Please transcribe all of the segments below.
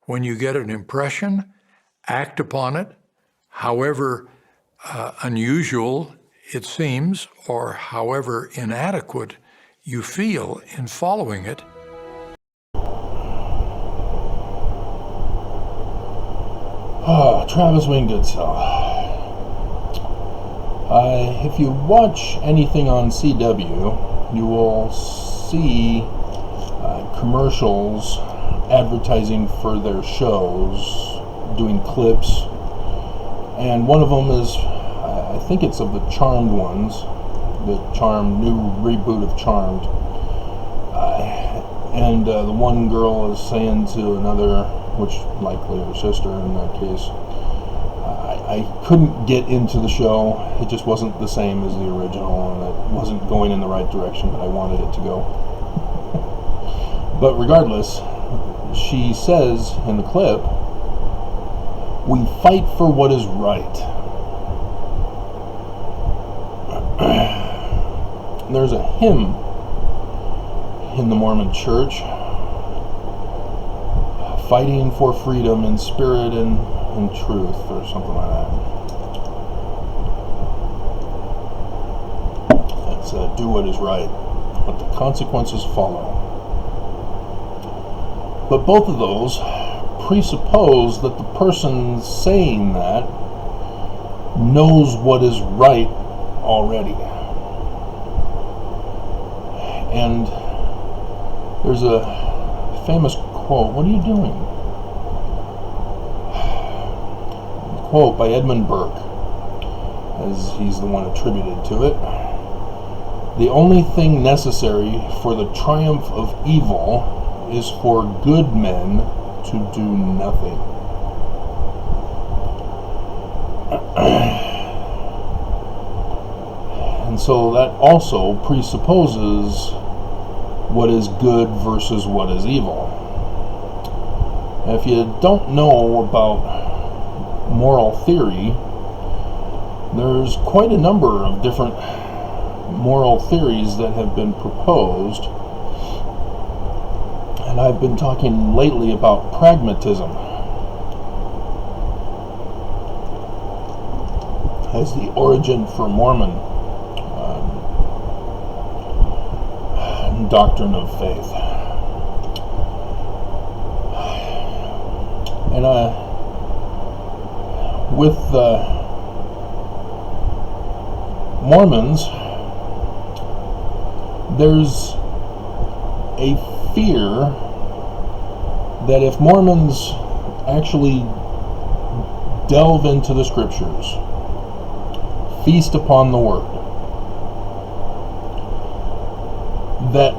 When you get an impression, act upon it, however unusual it seems, or however inadequate you feel in following it. Travis Wingoodsell. If you watch anything on CW, you will see commercials advertising for their shows, doing clips, and one of them is, I think it's of the Charmed ones, the new reboot of Charmed, and the one girl is saying to another, which likely her sister in that case, I couldn't get into the show. It just wasn't the same as the original, and it wasn't going in the right direction that I wanted it to go. But regardless, she says in the clip, "We fight for what is right." There's a hymn in the Mormon church, "Fighting for freedom in spirit and in truth," or something like that. That's do what is right, but the consequences follow. But both of those presuppose that the person saying that knows what is right already. And there's a famous quote. What are you doing? Quote by Edmund Burke, as he's the one attributed to it. "The only thing necessary for the triumph of evil is for good men to do nothing." And so that also presupposes what is good versus what is evil. And if you don't know about moral theory, there's quite a number of different moral theories that have been proposed, and I've been talking lately about pragmatism as the origin for Mormon doctrine of faith. And with the Mormons, there's a fear that if Mormons actually delve into the scriptures, feast upon the word, that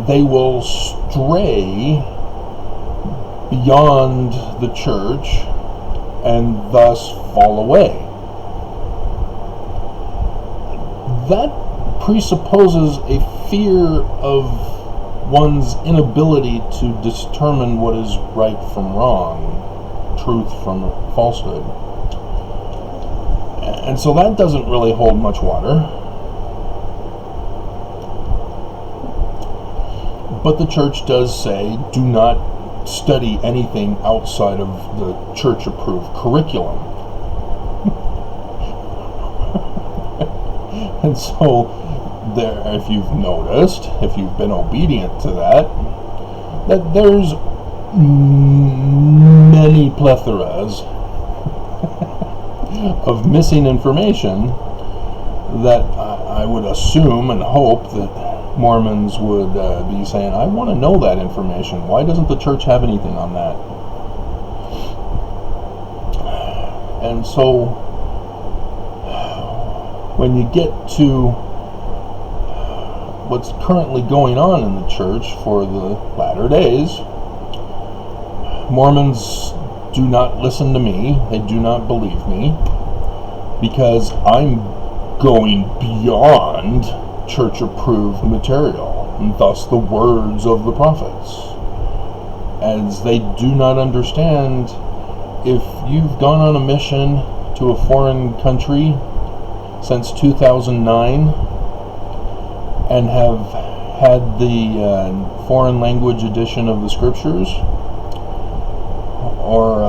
they will stray beyond the church and thus fall away. That presupposes a fear of one's inability to determine what is right from wrong, truth from falsehood. And so that doesn't really hold much water. But the church does say, do not study anything outside of the church-approved curriculum. And so, there, if you've noticed, if you've been obedient to that there's many plethoras of missing information that I would assume and hope that Mormons would be saying, I want to know that information. Why doesn't the church have anything on that? And so, when you get to what's currently going on in the church for the latter days, Mormons do not listen to me. They do not believe me, because I'm going beyond church-approved material, and thus the words of the prophets, as they do not understand, if you've gone on a mission to a foreign country since 2009 and have had the foreign language edition of the scriptures, or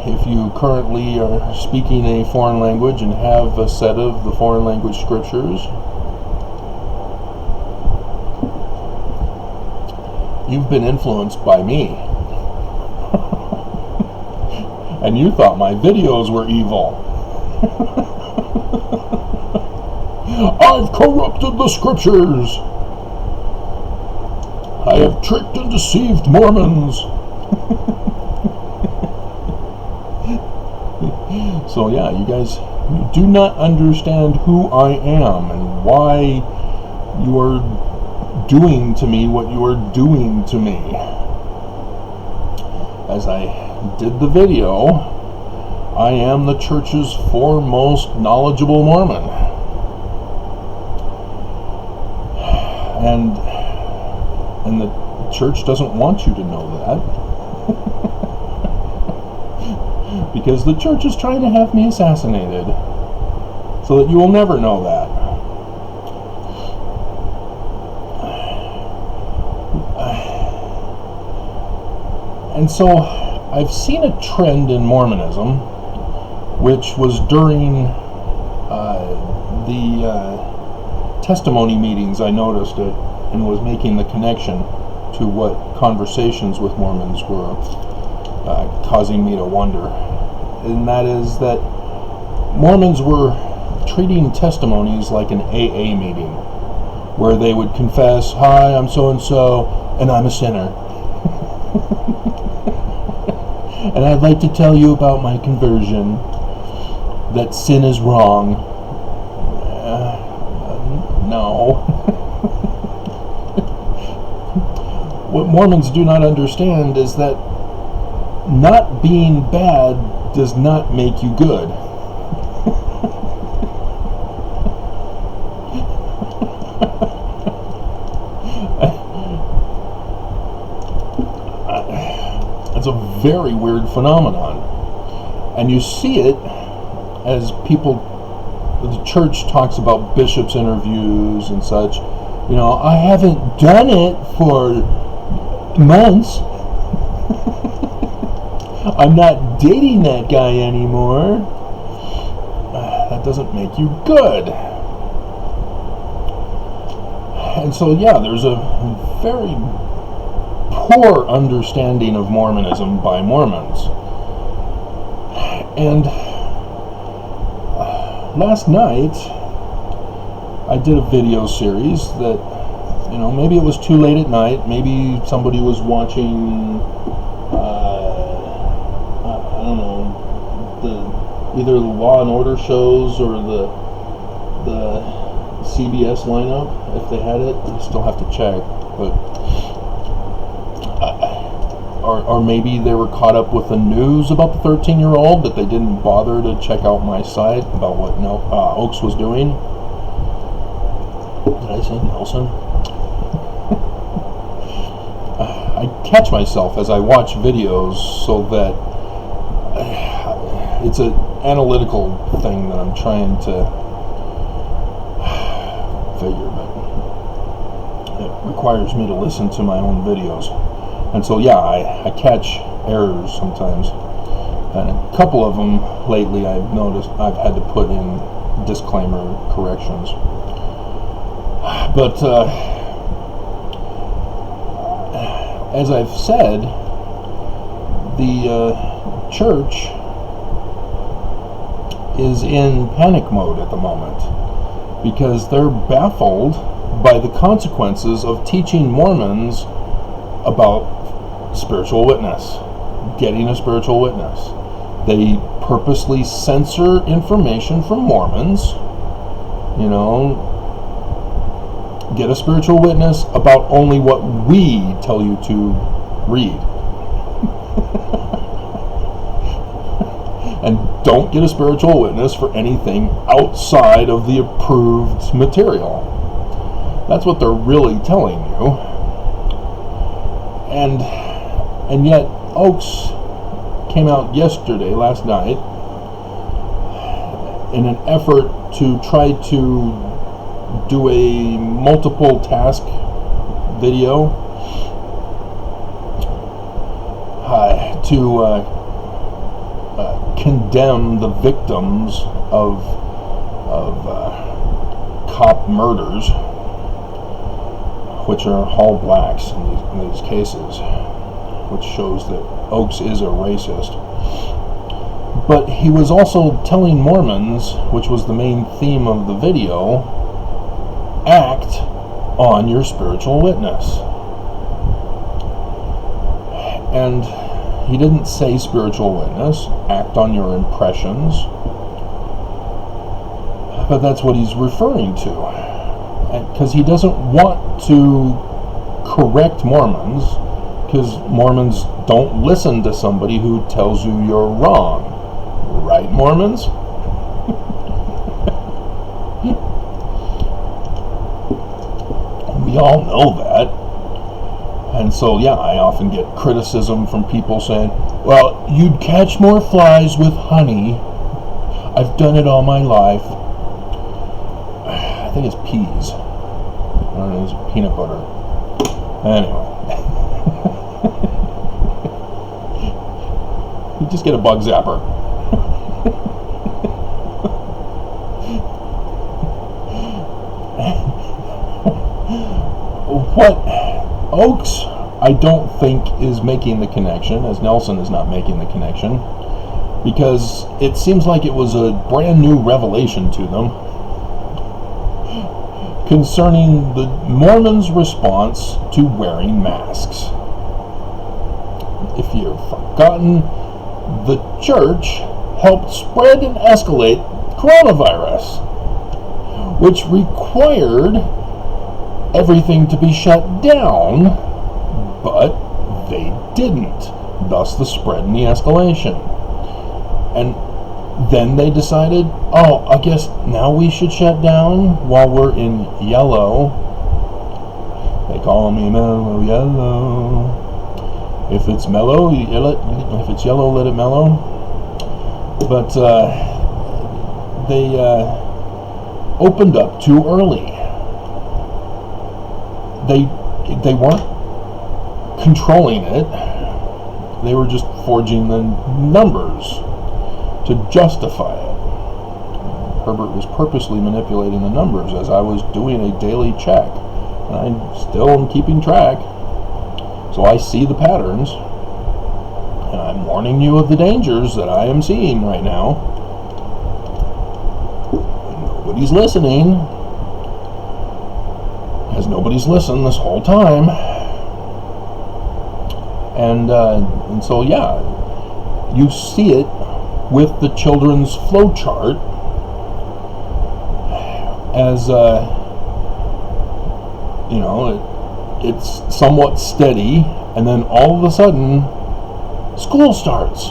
if you currently are speaking a foreign language and have a set of the foreign language scriptures, you've been influenced by me. And you thought my videos were evil. I've corrupted the scriptures. I have tricked and deceived Mormons. So yeah, you guys, you do not understand who I am and why you are doing to me what you are doing to me. As I did the video, I am the church's foremost knowledgeable Mormon. And the church doesn't want you to know that. Because the church is trying to have me assassinated. So that you will never know that. And so I've seen a trend in Mormonism, which was during the testimony meetings. I noticed it and was making the connection to what conversations with Mormons were causing me to wonder. And that is that Mormons were treating testimonies like an AA meeting, where they would confess, "Hi, I'm so-and-so, and I'm a sinner. And I'd like to tell you about my conversion, that sin is wrong." No. What Mormons do not understand is that not being bad does not make you good. It's a very weird phenomenon. And you see it as people, the church talks about bishops' interviews and such. You know, I haven't done it for months. I'm not dating that guy anymore. That doesn't make you good. And so, yeah, there's a very poor understanding of Mormonism by Mormons. And last night, I did a video series that, you know, maybe it was too late at night. Maybe somebody was watching, I don't know, either the Law and Order shows or the CBS lineup, if they had it. I still have to check, but or maybe they were caught up with the news about the 13-year-old that they didn't bother to check out my site about what Oaks was doing. Did I say Nelson? I catch myself as I watch videos so that it's an analytical thing that I'm trying to figure, but it requires me to listen to my own videos. And so, yeah, I catch errors sometimes. And a couple of them lately I've noticed I've had to put in disclaimer corrections. But as I've said, the church is in panic mode at the moment because they're baffled by the consequences of teaching Mormons about spiritual witness, getting a spiritual witness. They purposely censor information from Mormons, you know, get a spiritual witness about only what we tell you to read. And don't get a spiritual witness for anything outside of the approved material. That's what they're really telling you. And yet Oaks came out last night, in an effort to try to do a multiple task video to condemn the victims of cop murders, which are all blacks in these cases, which shows that Oakes is a racist. But he was also telling Mormons, which was the main theme of the video, act on your spiritual witness. And he didn't say spiritual witness, act on your impressions, but that's what he's referring to. Because he doesn't want to correct Mormons, because Mormons don't listen to somebody who tells you you're wrong. Right, Mormons? We all know that. And so, yeah, I often get criticism from people saying, well, you'd catch more flies with honey. I've done it all my life. I think it's peas. I don't know, it's peanut butter. Anyway. You just get a bug zapper. What Oakes, I don't think, is making the connection, as Nelson is not making the connection, because it seems like it was a brand new revelation to them concerning the Mormons' response to wearing masks. If you've forgotten, the church helped spread and escalate coronavirus, which required everything to be shut down, but they didn't, thus the spread and the escalation. And then they decided, oh, I guess now we should shut down while we're in yellow. They call me mellow yellow. If it's mellow, if it's yellow, let it mellow. But they opened up too early. They weren't controlling it. They were just forging the numbers to justify it. Herbert was purposely manipulating the numbers as I was doing a daily check. And I still am keeping track. So I see the patterns. And I'm warning you of the dangers that I am seeing right now. Nobody's listening. As nobody's listened this whole time. And so, yeah, you see it with the children's flow chart as, you know, it's somewhat steady, and then all of a sudden, school starts.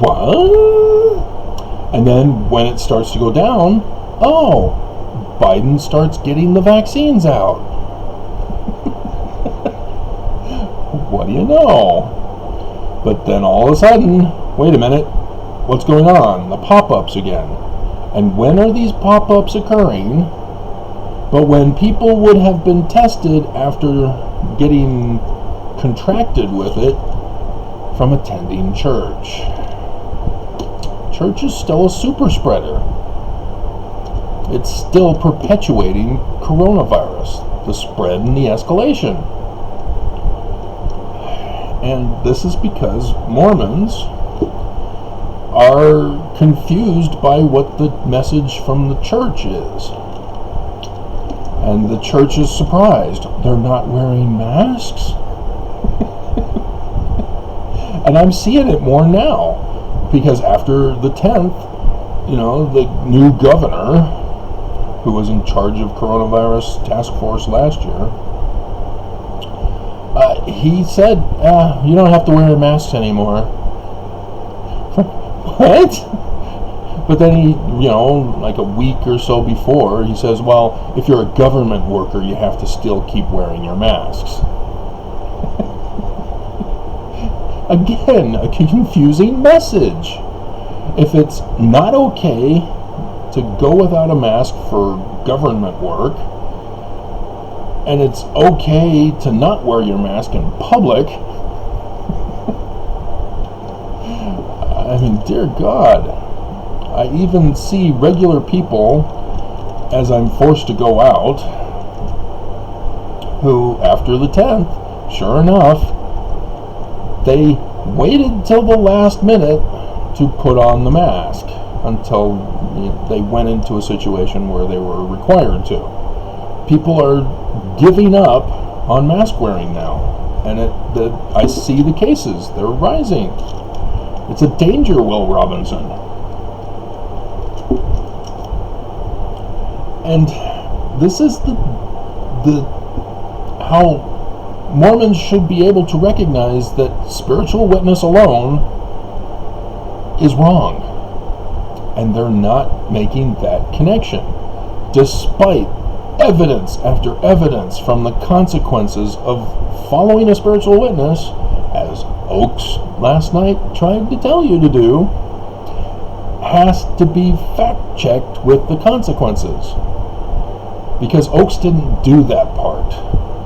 What? And then when it starts to go down, oh, Biden starts getting the vaccines out. What do you know? But then all of a sudden, wait a minute, what's going on? The pop-ups again. And when are these pop-ups occurring? But when people would have been tested after getting contracted with it from attending church. Church is still a super spreader. It's still perpetuating coronavirus, the spread and the escalation. And this is because Mormons are confused by what the message from the church is. And the church is surprised. They're not wearing masks? And I'm seeing it more now. Because after the 10th, you know, the new governor, who was in charge of coronavirus task force last year, he said, you don't have to wear masks anymore. What? But then he, you know, like a week or so before, he says, well, if you're a government worker, you have to still keep wearing your masks. Again, a confusing message. If it's not okay to go without a mask for government work, and it's okay to not wear your mask in public, I mean, dear God. I even see regular people, as I'm forced to go out, who, after the 10th, sure enough, they waited till the last minute to put on the mask until they went into a situation where they were required to. People are giving up on mask wearing now, and I see the cases. They're rising. It's a danger, Will Robinson. And this is the how Mormons should be able to recognize that spiritual witness alone is wrong. And they're not making that connection, despite evidence after evidence from the consequences of following a spiritual witness, as Oaks last night tried to tell you to do, has to be fact-checked with the consequences. Because Oaks didn't do that part.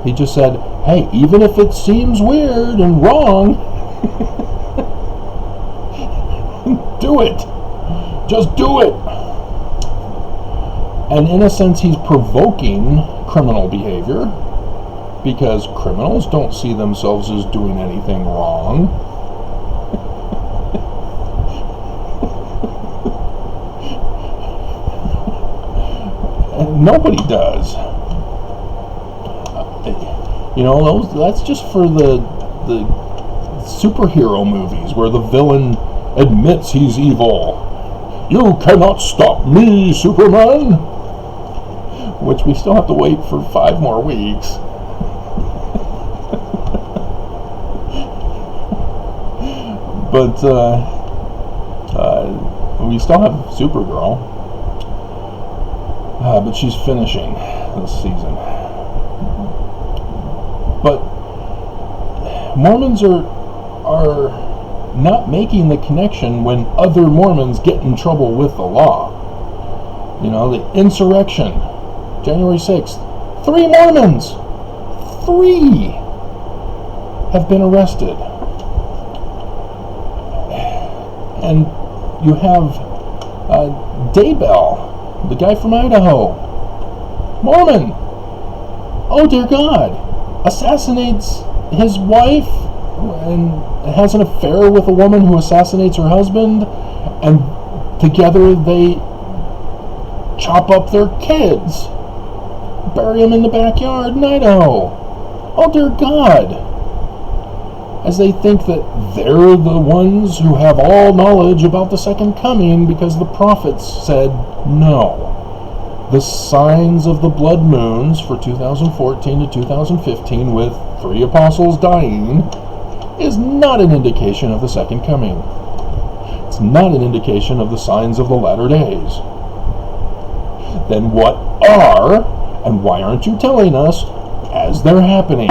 He just said, hey, even if it seems weird and wrong, do it. Just do it. And in a sense, he's provoking criminal behavior, because criminals don't see themselves as doing anything wrong. And nobody does. That's just for the superhero movies where the villain admits he's evil. You cannot stop me, Superman! Which we still have to wait for 5 more weeks. But we still have Supergirl. But she's finishing this season. But Mormons are not making the connection when other Mormons get in trouble with the law. The insurrection, January 6th. 3 Mormons! 3 have been arrested. And you have Daybell, the guy from Idaho, Mormon. Oh dear God. Assassinates his wife and has an affair with a woman who assassinates her husband, and together they chop up their kids, bury them in the backyard in Idaho. Oh dear God. As they think that they're the ones who have all knowledge about the second coming because the prophets said no. The signs of the blood moons for 2014 to 2015 with 3 apostles dying is not an indication of the second coming. It's not an indication of the signs of the latter days. Then what are, and why aren't you telling us as they're happening?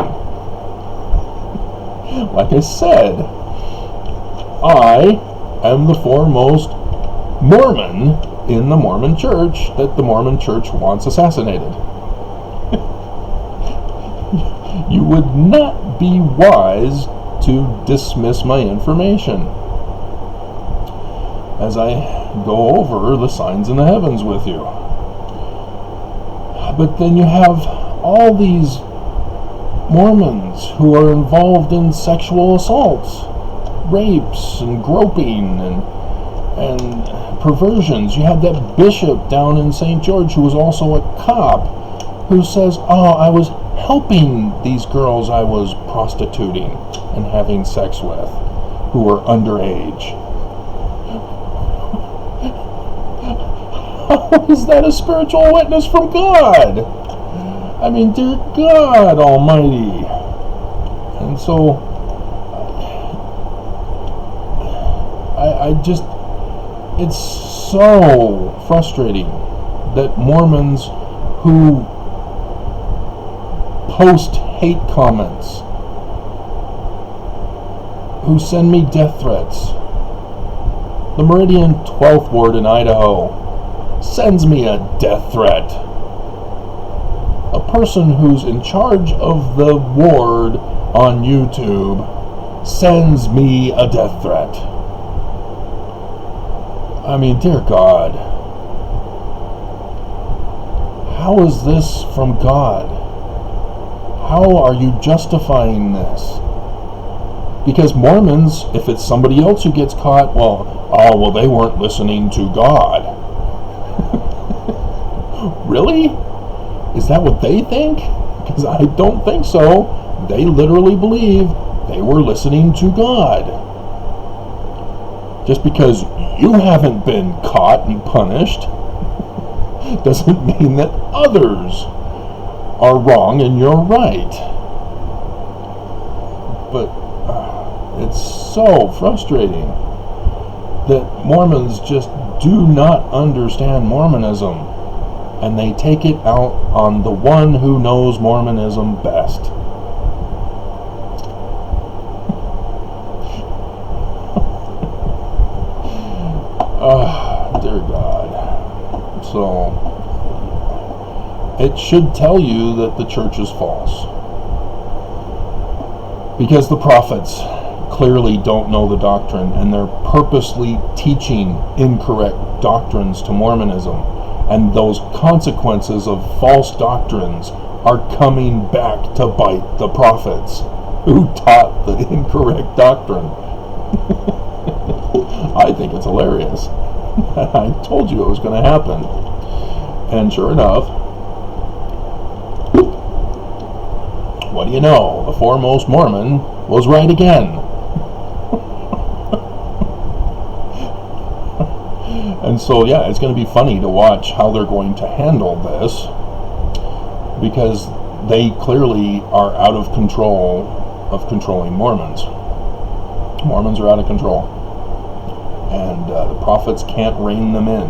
Like I said, I am the foremost Mormon in the Mormon Church that the Mormon Church wants assassinated. You would not be wise to dismiss my information as I go over the signs in the heavens with you. But then you have all these Mormons who are involved in sexual assaults, rapes and groping and perversions. You had that bishop down in St. George who was also a cop who says, I was helping these girls I was prostituting and having sex with who were underage. How is that a spiritual witness from God? I mean, dear God Almighty. And so I just, it's so frustrating that Mormons who post hate comments, who send me death threats. The Meridian 12th Ward in Idaho sends me a death threat. A person who's in charge of the ward on YouTube sends me a death threat. I mean, dear God, how is this from God? How are you justifying this? Because Mormons, if it's somebody else who gets caught, well, they weren't listening to God. Really? Is that what they think? Because I don't think so. They literally believe they were listening to God. Just because you haven't been caught and punished doesn't mean that others are wrong and you're right. But it's so frustrating that Mormons just do not understand Mormonism, and they take it out on the one who knows Mormonism best. Dear God. So, it should tell you that the church is false. Because the prophets clearly don't know the doctrine, and they're purposely teaching incorrect doctrines to Mormonism. And those consequences of false doctrines are coming back to bite the prophets who taught the incorrect doctrine. I think it's hilarious. I told you it was going to happen. And sure enough, what do you know? The foremost Mormon was right again. And so, yeah, it's going to be funny to watch how they're going to handle this, because they clearly are out of control of controlling Mormons. Mormons are out of control. And the prophets can't rein them in,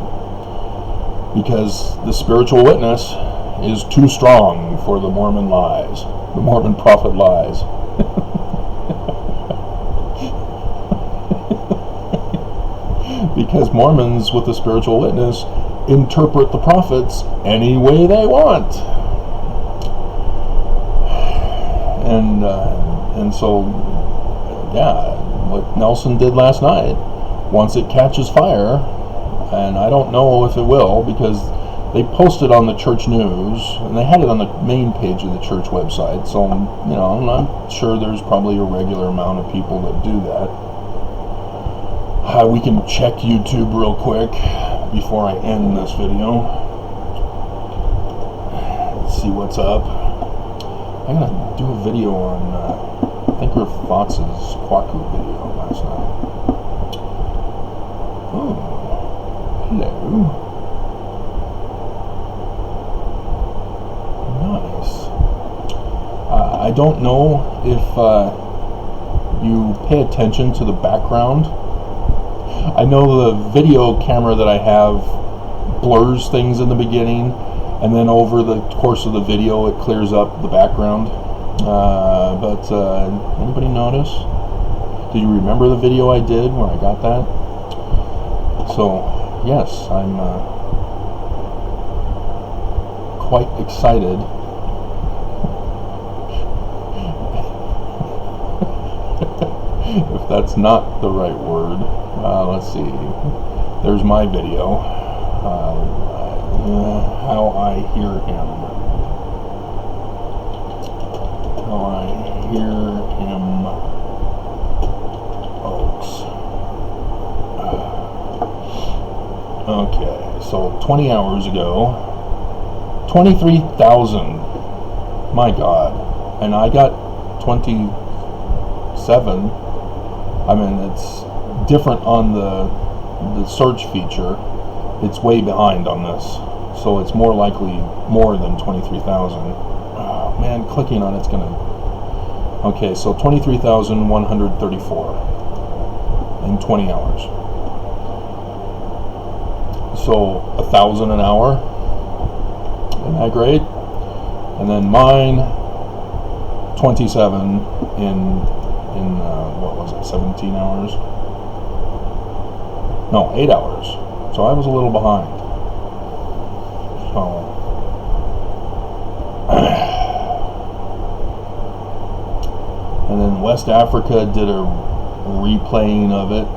because the spiritual witness is too strong for the Mormon lies. The Mormon prophet lies. Because Mormons with the spiritual witness interpret the prophets any way they want. And so, yeah, what Nelson did last night, once it catches fire, and I don't know if it will, because they posted on the church news, and they had it on the main page of the church website, so, I'm sure there's probably a regular amount of people that do that. We can check YouTube real quick before I end this video. Let's see what's up. I'm going to do a video on, I think Rick Fox's Kwaku video last night. Oh, hello. Nice. I don't know if you pay attention to the background. I know the video camera that I have blurs things in the beginning, and then over the course of the video it clears up the background. But anybody notice? Did you remember the video I did where I got that? So, yes, I'm quite excited. If that's not the right word. Let's see. There's my video. How I hear him. How I hear him, folks. Okay, so 20 hours ago, 23,000. My God. And I got 27. I mean, it's different on the search feature. It's way behind on this, so it's more likely more than 23,000. Oh, man, clicking on it's gonna. Okay, so 23,134 in 20 hours. So 1,000 an hour. Isn't that great? And then mine, 27 in what was it, 17 hours? No, 8 hours. So I was a little behind. So and then West Africa did a replaying of it.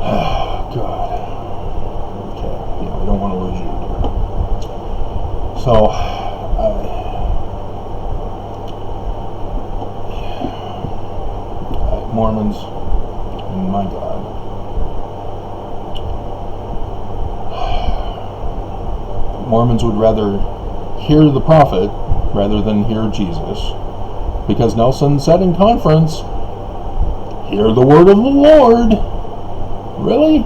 God. Okay, yeah, we don't want to lose you here. So, Mormons, my God. Mormons would rather hear the prophet rather than hear Jesus, because Nelson said in conference, hear the word of the Lord. Really?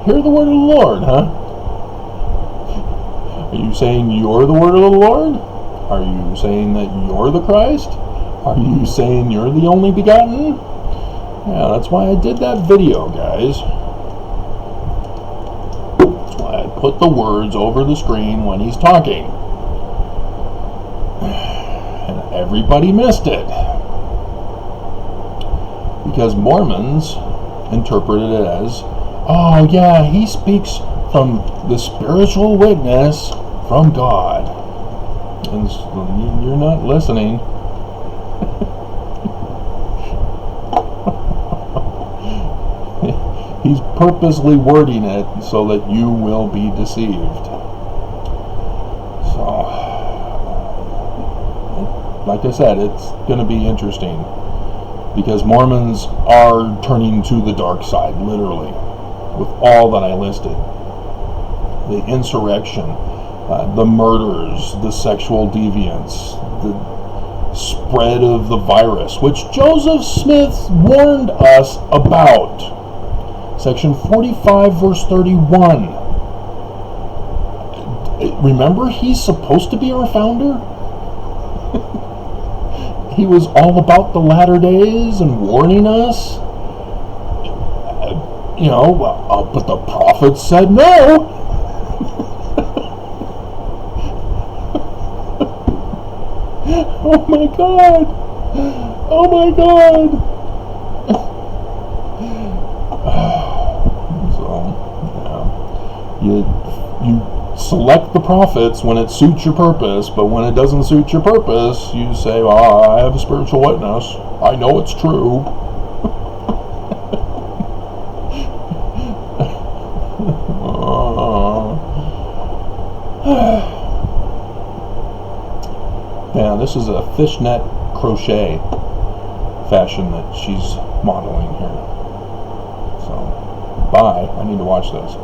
Hear the word of the Lord, huh? Are you saying you're the word of the Lord? Are you saying that you're the Christ? Are you saying you're the only begotten? Yeah, that's why I did that video, guys. That's why I put the words over the screen when he's talking. And everybody missed it. Because Mormons interpreted it as, oh yeah, he speaks from the spiritual witness from God. And you're not listening. He's purposely wording it so that you will be deceived. So, like I said, it's going to be interesting, because Mormons are turning to the dark side, literally, with all that I listed. The insurrection, the murders, the sexual deviance, the spread of the virus, which Joseph Smith warned us about. Section 45, verse 31. Remember, he's supposed to be our founder? He was all about the latter days and warning us. You know, but the prophets said no. Oh my God. Oh my God. You select the prophets when it suits your purpose, but when it doesn't suit your purpose, you say, well, I have a spiritual witness. I know it's true. Yeah, this is a fishnet crochet fashion that she's modeling here. So, bye. I need to watch this.